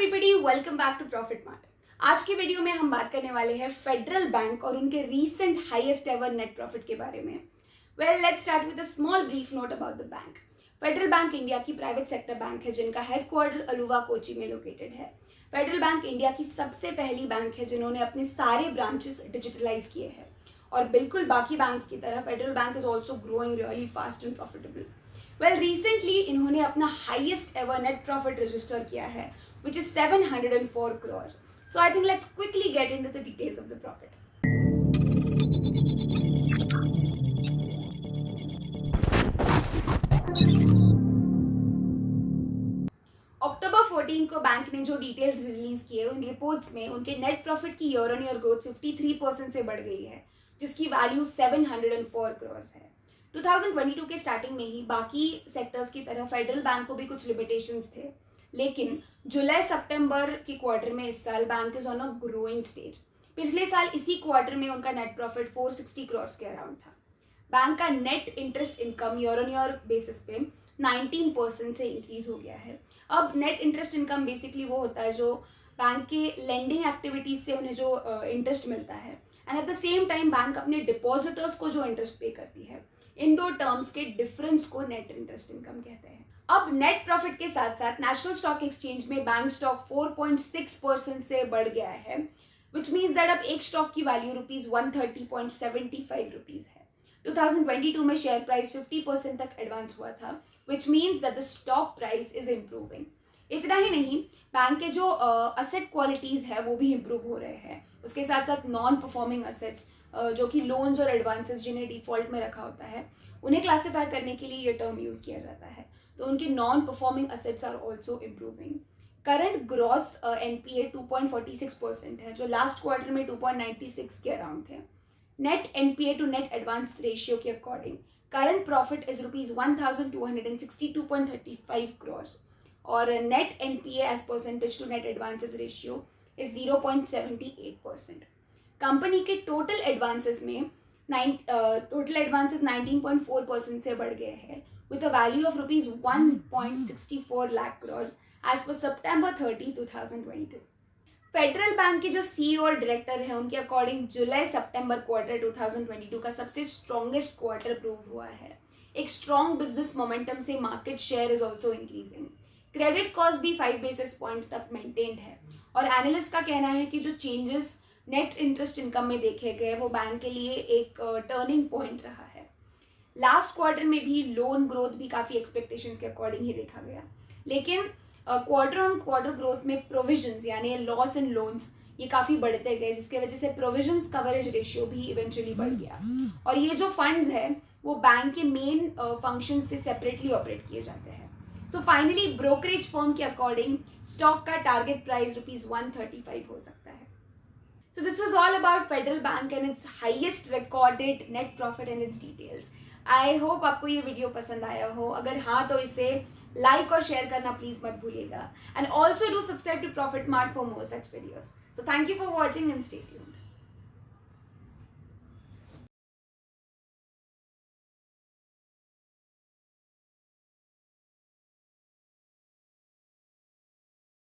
Everybody, welcome back to Profit Mart. आज की video में हम बात करने वाले हैं फेडरल बैंक और उनके recent highest ever net profit के बारे में। Well, let's start with a small brief note about the bank. Federal bank India की प्राइवेट सेक्टर बैंक है जिनका हेडक्वार्टर अलुवा कोची में लोकेटेड है। फेडरल बैंक इंडिया की सबसे पहली बैंक है जिन्होंने अपने सारे ब्रांचेस डिजिटलाइज किए हैं और बिल्कुल बाकी बैंक्स की तरह federal bank is also growing really fast and profitable. Well, recently इन्होंने अपना highest ever net profit register किया है, which is 704 crores. So I think let's quickly get into the details of the profit. अक्टूबर 14 को bank ने जो details release किए उन reports में उनके नेट प्रॉफिट की ईयर ऑन ईयर ग्रोथ 53% से बढ़ गई है, जिसकी वैल्यू 704 करोड़ है। 2022 के स्टार्टिंग में ही बाकी सेक्टर्स की तरह फेडरल बैंक को भी कुछ लिमिटेशंस थे, लेकिन जुलाई सितंबर के क्वार्टर में इस साल bank is on a growing stage. पिछले साल इसी क्वार्टर में उनका नेट प्रॉफिट 460 करोड़ के अराउंड था। बैंक का net interest income year on year basis पे 19% से इंक्रीज हो गया है। अब नेट इंटरेस्ट इनकम बेसिकली वो होता है जो बैंक के लेंडिंग एक्टिविटीज से उन्हें जो इंटरेस्ट मिलता है and at the same time bank अपने डिपॉजिटर्स को जो इंटरेस्ट पे करती है। इन दो टर्म्स के डिफरेंस को नेट इंटरेस्ट इनकम कहते हैं। अब नेट प्रॉफिट के साथ साथ नेशनल स्टॉक एक्सचेंज में बैंक स्टॉक 4.6% से बढ़ गया है, विच मीन्स दैट अब एक स्टॉक की वैल्यू ₹130.75 है। 2022 में शेयर प्राइस 50% तक एडवांस हुआ था, which means that the stock price is improving. इतना ही नहीं, बैंक के जो असेट क्वालिटीज है वो भी इम्प्रूव हो रहे हैं। उसके साथ साथ नॉन परफॉर्मिंग असेट्स जो कि लोन्स और एडवांसेस जिन्हें डिफॉल्ट में रखा होता है उन्हें क्लासिफाई करने के लिए ये टर्म यूज किया जाता है, तो उनके non performing assets are also improving. Current gross NPA 2.46% है, जो लास्ट क्वार्टर में 2.96 के अराउंड थे। Net NPA to net advance ratio के according current profit is ₹1262.35 crore और net NPA as percentage to net advances ratio is 0.78%। कंपनी के total advances में 19.4% से बढ़ गए हैं, with a value of rupees 1.64 lakh crores as per September 30, 2022. Federal bank के जो सीईओ और डायरेक्टर है उनके अकॉर्डिंग जुलाई सितंबर क्वार्टर 2022 का सबसे स्ट्रॉन्गेस्ट क्वार्टर प्रूव हुआ है। एक स्ट्रॉन्ग बिजनेस मोमेंटम से market share is also increasing. Credit cost भी 5 बेसिस पॉइंट्स तक मेंटेन्ड है और एनालिस्ट का कहना है कि जो चेंजेस नेट इंटरेस्ट इनकम में देखे गए वो बैंक के लिए एक टर्निंग पॉइंट रहा है। लास्ट क्वार्टर में भी लोन ग्रोथ भी काफ़ी एक्सपेक्टेशंस के अकॉर्डिंग ही देखा गया, लेकिन क्वार्टर ऑन क्वार्टर ग्रोथ में प्रोविजंस यानी लॉस इन लोन्स ये काफ़ी बढ़ते गए, जिसके वजह से प्रोविजंस कवरेज रेशियो भी इवेंचुअली बढ़ गया और ये जो फंड्स है वो बैंक के मेन फंक्शन से सेपरेटली ऑपरेट किए जाते हैं। सो फाइनली ब्रोकरेज फर्म के अकॉर्डिंग स्टॉक का टारगेट प्राइस ₹135 हो सकता है। So this was all about Federal Bank and its highest recorded net profit and its details. I hope आपको ये वीडियो पसंद आया हो। अगर हाँ तो इसे लाइक और शेयर करना प्लीज मत भूलिएगा। And also do subscribe to Profit Mart for more such videos. So thank you for watching and stay tuned.